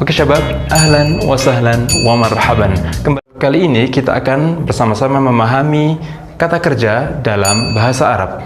Oke syabab, ahlan wa sahlan wa marhaban. Kali ini kita akan bersama-sama memahami kata kerja dalam bahasa Arab.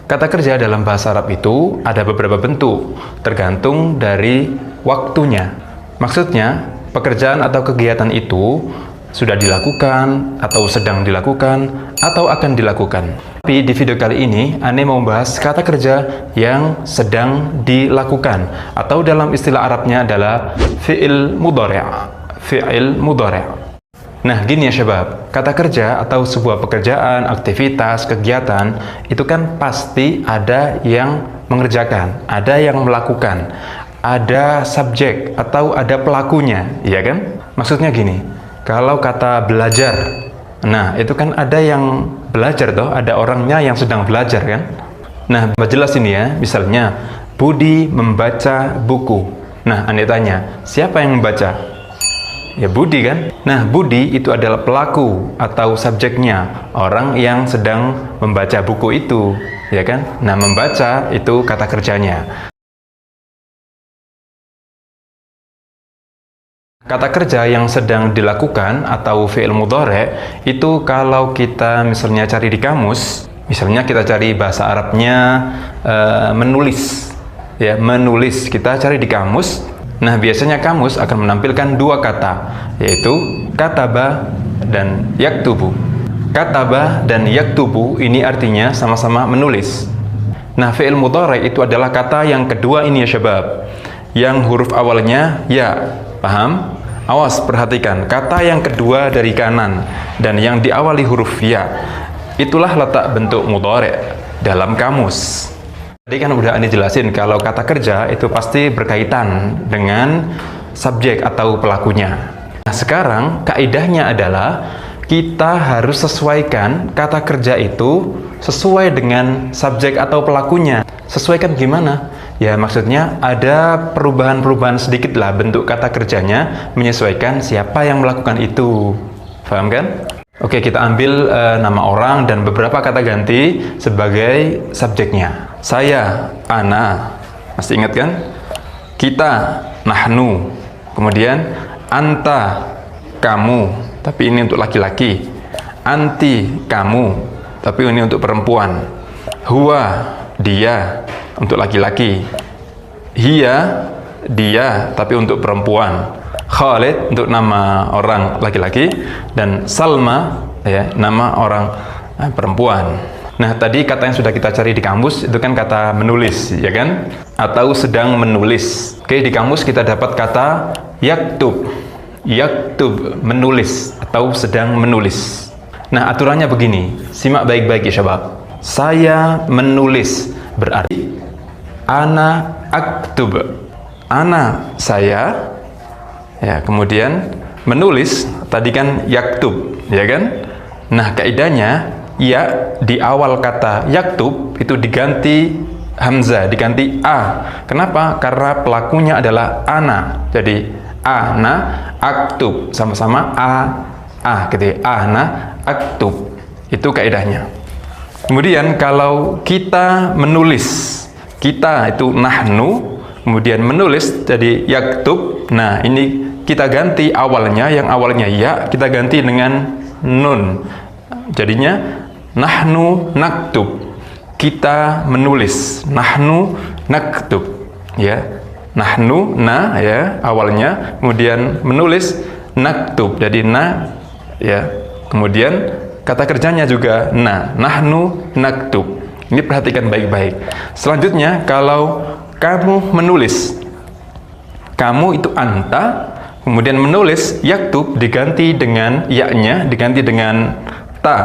Kata kerja dalam bahasa Arab itu ada beberapa bentuk, tergantung dari waktunya. Maksudnya, pekerjaan atau kegiatan itu sudah dilakukan, atau sedang dilakukan, atau akan dilakukan. Tapi di video kali ini, Ane mau membahas kata kerja yang sedang dilakukan, atau dalam istilah Arabnya adalah fi'il mudhari'. Fi'il mudhari'. Nah, gini ya syabab, kata kerja atau sebuah pekerjaan, aktivitas, kegiatan, itu kan pasti ada yang mengerjakan, ada yang melakukan, ada subjek atau ada pelakunya, ya kan? Maksudnya gini, kalau kata belajar, nah itu kan ada yang belajar toh, ada orangnya yang sedang belajar kan? Nah, jelas ini ya, misalnya Budi membaca buku. Nah, Anda tanya, siapa yang membaca? Ya Budi kan? Nah, Budi itu adalah pelaku atau subjeknya, orang yang sedang membaca buku itu, ya kan? Nah, membaca itu kata kerjanya. Kata kerja yang sedang dilakukan atau fi'il mudhari' itu kalau kita misalnya cari di kamus, misalnya kita cari bahasa Arabnya menulis, ya menulis, kita cari di kamus. Nah, biasanya kamus akan menampilkan dua kata, yaitu kataba dan yaktubu. Kataba dan yaktubu ini artinya sama-sama menulis. Nah, fi'il mudhari' itu adalah kata yang kedua ini ya syabab, yang huruf awalnya ya, paham? Awas, perhatikan, kata yang kedua dari kanan dan yang diawali huruf ya, itulah letak bentuk mudhari' dalam kamus. Tadi kan udah Anda jelasin kalau kata kerja itu pasti berkaitan dengan subjek atau pelakunya. Nah, sekarang kaidahnya adalah kita harus sesuaikan kata kerja itu sesuai dengan subjek atau pelakunya. Sesuaikan gimana? Ya maksudnya ada perubahan-perubahan sedikit lah bentuk kata kerjanya menyesuaikan siapa yang melakukan itu. Paham kan? Oke, kita ambil nama orang dan beberapa kata ganti sebagai subjeknya. Saya, ana, masih ingat kan? Kita, nahnu. Kemudian anta, kamu, tapi ini untuk laki-laki. Anti, kamu, tapi ini untuk perempuan. Huwa, dia, untuk laki-laki. Hiya, dia, tapi untuk perempuan. Khalid untuk nama orang laki-laki, dan Salma ya nama orang perempuan. Nah, tadi kata yang sudah kita cari di kamus itu kan kata menulis, ya kan? Atau sedang menulis. Oke, di kamus kita dapat kata yaktub. Yaktub, menulis atau sedang menulis. Nah, aturannya begini. Simak baik-baik ya syabab. Saya menulis berarti ana aktub. Ana saya, ya, kemudian menulis tadi kan yaktub, ya kan? Nah, kaidahnya ya di awal kata yaktub itu diganti hamzah, diganti a. Kenapa? Karena pelakunya adalah ana. Jadi ana aktub, sama-sama a gitu ya. Ana aktub. Itu kaidahnya. Kemudian kalau kita menulis, kita itu nahnu, kemudian menulis jadi yaktub. Nah, ini kita ganti awalnya, yang awalnya ya, kita ganti dengan nun. Jadinya nahnu naktub. Kita menulis. Nahnu naktub. Ya. Nahnu na ya awalnya, kemudian menulis naktub. Jadi na ya. Kemudian kata kerjanya juga na. Nahnu naktub. Ini perhatikan baik-baik. Selanjutnya kalau kamu menulis, kamu itu anta, kemudian menulis yaktub diganti dengan ya-nya, diganti dengan ta,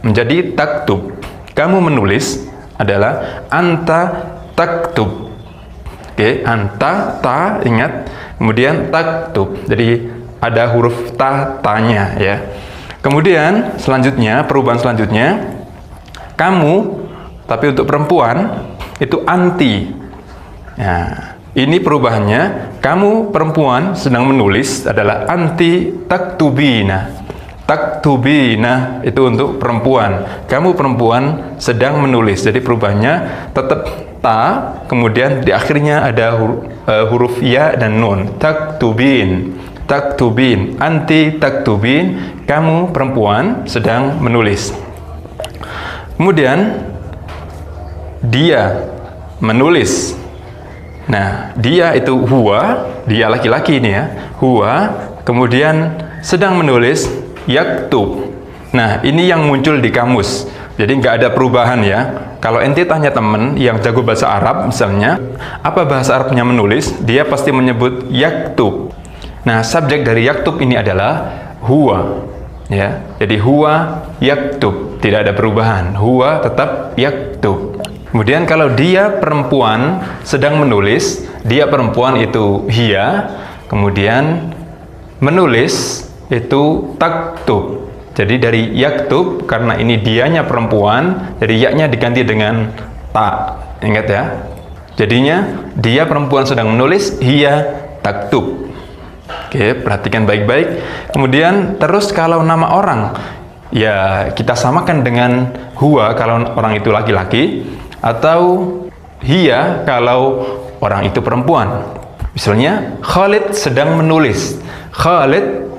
menjadi taktub. Kamu menulis adalah anta taktub. Oke, anta, ta, ingat, kemudian taktub. Jadi ada huruf ta, tanya ya. Kemudian selanjutnya, perubahan selanjutnya, kamu, tapi untuk perempuan itu anti. Nah, ini perubahannya, kamu perempuan sedang menulis adalah anti taktubina. Taktubina itu untuk perempuan. Kamu perempuan sedang menulis. Jadi perubahannya tetap ta, kemudian di akhirnya ada huruf ya dan nun. Taktubin. Taktubin. Anti taktubin. Kamu perempuan sedang menulis. Kemudian dia menulis. Nah, dia itu huwa, dia laki-laki ini ya. Huwa, kemudian sedang menulis yaktub. Nah, ini yang muncul di kamus. Jadi nggak ada perubahan ya. Kalau ente tanya temen yang jago bahasa Arab misalnya, apa bahasa Arabnya menulis? Dia pasti menyebut yaktub. Nah, subjek dari yaktub ini adalah huwa. Ya, jadi huwa yaktub, tidak ada perubahan. Huwa tetap yaktub. Kemudian kalau dia perempuan sedang menulis, dia perempuan itu hiya, kemudian menulis itu taktub. Jadi dari yaktub, karena ini dianya perempuan, jadi yaknya diganti dengan ta. Ingat ya. Jadinya dia perempuan sedang menulis, hiya taktub. Oke, perhatikan baik-baik. Kemudian terus kalau nama orang, ya kita samakan dengan huwa kalau orang itu laki-laki, atau hiya kalau orang itu perempuan. Misalnya Khalid sedang menulis. Khalid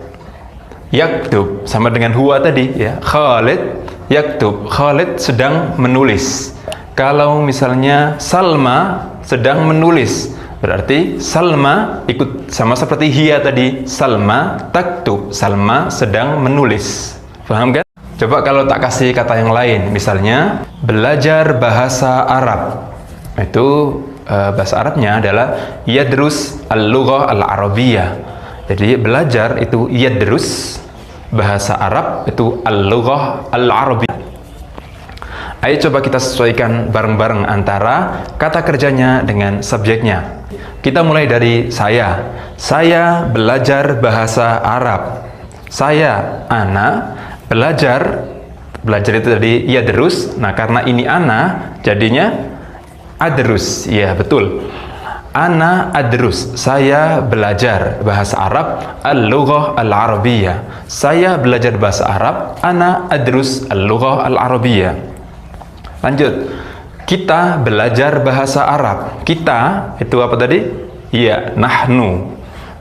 yaktub, sama dengan huwa tadi ya. Khalid yaktub, Khalid sedang menulis. Kalau misalnya Salma sedang menulis, berarti Salma ikut sama seperti hiya tadi. Salma taktub, Salma sedang menulis. Paham kan? Coba kalau tak kasih kata yang lain, misalnya belajar bahasa Arab. Itu bahasa Arabnya adalah yadrus al-lughah al-arabiyyah. Jadi belajar itu yadrus, bahasa Arab itu al-lughah al-arabiyyah. Ayo coba kita sesuaikan bareng-bareng antara kata kerjanya dengan subjeknya. Kita mulai dari saya. Saya belajar bahasa Arab. Saya, ana, belajar itu tadi yadrus. Nah, karena ini ana, jadinya adrus. Ya, betul. Ana adrus, saya belajar bahasa Arab al-lughah al-arabiyyah. Saya belajar bahasa Arab, ana adrus al-lughah al-arabiyyah. Lanjut. Kita belajar bahasa Arab. Kita itu apa tadi? Ya, nahnu.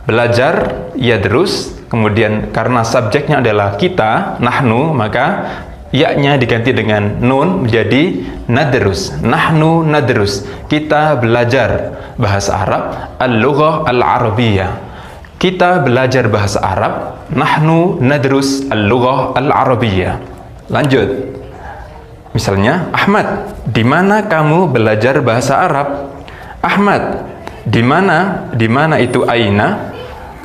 Belajar yadrus, kemudian karena subjeknya adalah kita, nahnu, maka ya-nya diganti dengan nun menjadi nadrus. Nahnu nadrus. Kita belajar bahasa Arab al-lughah al-arabiyyah. Kita belajar bahasa Arab, nahnu nadrus al-lughah al-arabiyyah. Lanjut. Misalnya, Ahmad, di mana kamu belajar bahasa Arab? Ahmad, di mana? Di mana itu aina?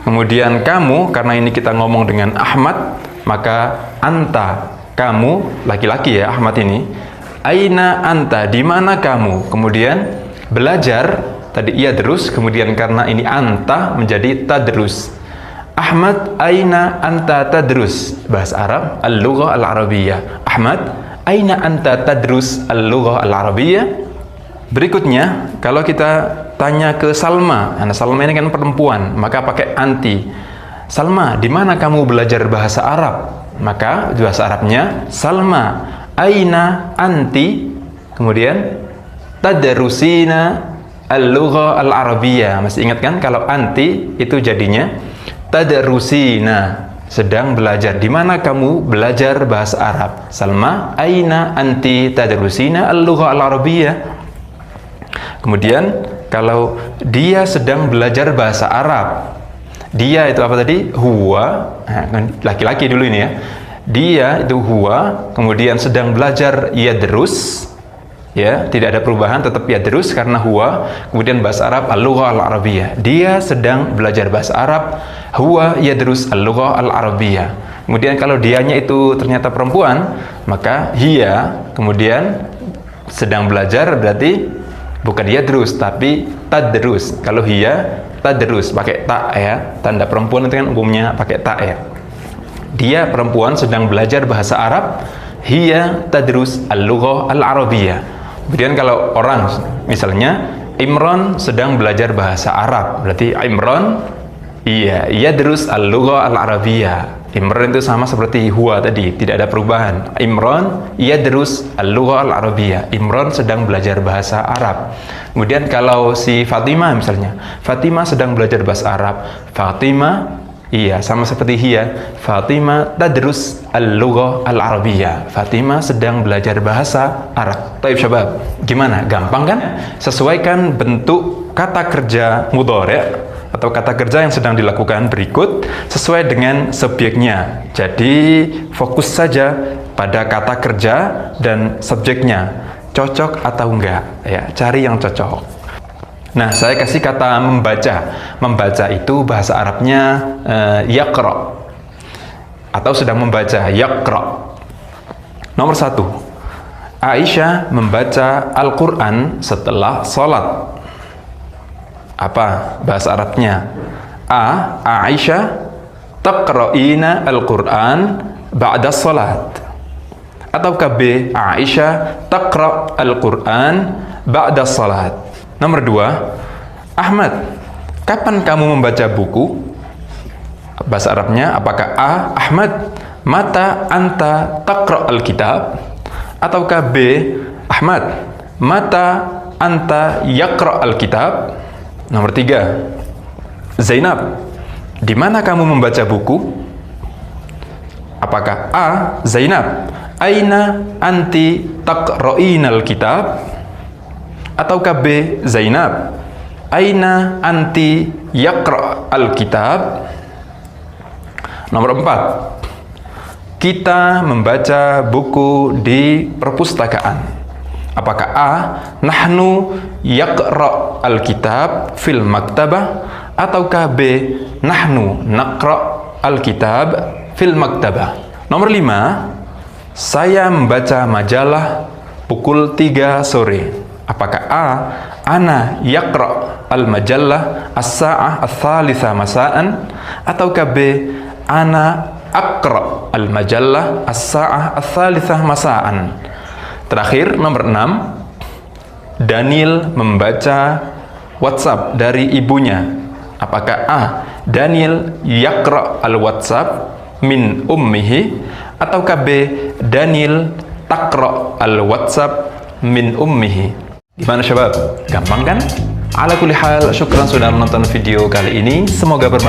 Kemudian kamu, karena ini kita ngomong dengan Ahmad, maka anta, kamu, laki-laki ya Ahmad ini. Aina anta, di mana kamu? Kemudian belajar, tadi yadrus, kemudian karena ini anta menjadi tadrus. Ahmad, aina anta tadrus? Bahasa Arab, al-lughah al-arabiyyah. Ahmad, aina anta tadrus al-lughah al-arabiyyah? Berikutnya, kalau kita tanya ke Salma, nah Salma ini kan perempuan, maka pakai anti. Salma, di mana kamu belajar bahasa Arab? Maka bahasa Arabnya Salma, aina anti, kemudian tadrusina al-lughah al-arabiyyah. Masih ingat kan kalau anti itu jadinya tadrusina, sedang belajar. Di mana kamu belajar bahasa Arab? Salma, aina anti tadrusina al-lughah al-arabiyyah. Kemudian kalau dia sedang belajar bahasa Arab, dia itu apa tadi? Huwa, laki-laki dulu ini ya. Dia itu huwa, kemudian sedang belajar yadrus, ya, tidak ada perubahan, tetap yadrus karena huwa. Kemudian bahasa Arab al-lughah al-arabiyyah. Dia sedang belajar bahasa Arab, huwa yadrus al-lughah al-arabiyyah. Kemudian kalau dianya itu ternyata perempuan, maka hiya, kemudian sedang belajar berarti bukan yadrus tapi tadrus. Kalau hiya tadrus pakai ta ya, tanda perempuan itu kan umumnya pakai ta ya. Dia perempuan sedang belajar bahasa Arab, hiya tadrus al-lughah al-arabiyyah. Kemudian kalau orang misalnya Imran sedang belajar bahasa Arab, berarti Imran iya yadrus al-lughah al-arabiyyah. Imran itu sama seperti huwa tadi, tidak ada perubahan. Imran yadrus al-lugha al-arabiyyah. Imran sedang belajar bahasa Arab. Kemudian kalau si Fatimah misalnya, Fatimah sedang belajar bahasa Arab. Fatimah, iya, sama seperti hiya. Fatimah tadrus al-lugha al-arabiyyah. Fatimah sedang belajar bahasa Arab. Taib syabab, gimana? Gampang kan? Sesuaikan bentuk kata kerja mudhari' atau kata kerja yang sedang dilakukan berikut sesuai dengan subjeknya. Jadi fokus saja pada kata kerja dan subjeknya, cocok atau enggak ya, cari yang cocok. Nah, saya kasih kata membaca. Membaca itu bahasa Arabnya yaqra, atau sedang membaca, yaqra. Nomor 1, Aisyah membaca Al-Quran setelah sholat. Apa bahasa Arabnya? A. Aisyah taqra'ina Al-Quran ba'da sholat. Atau B. Aisyah taqra' Al-Quran ba'da sholat. Nomor 2, Ahmad, kapan kamu membaca buku? Bahasa Arabnya apakah A. Ahmad mata anta taqra' al-kitab? Atau B. Ahmad mata anta yaqra' al-kitab? Nomor 3, Zainab, di mana kamu membaca buku? Apakah A. Zainab aina anti taqra'inal kitab? Atau B. Zainab aina anti yaqra' al-kitab? Nomor 4, kita membaca buku di perpustakaan. Apakah A. Nahnu yaqra' al-kitab fil maktabah? Atau B. Nahnu naqra' al-kitab fil maktabah? Nomor 5, saya membaca majalah pukul 3 sore. Apakah A. Ana yaqra' al-majallah as-sa'ah ats-tsalitsa masa'an? Atau B. Ana aqra' al-majallah as-sa'ah ats-tsalitsa masa'an? Terakhir, nomor 6, Daniel membaca WhatsApp dari ibunya. Apakah A. Daniel yaqra' al-WhatsApp min ummihi? Atau B. Daniel taqra' al-WhatsApp min ummihi? Gimana syabab? Gampang kan? Ala kulli hal, syukran sudah menonton video kali ini. Semoga bermanfaat.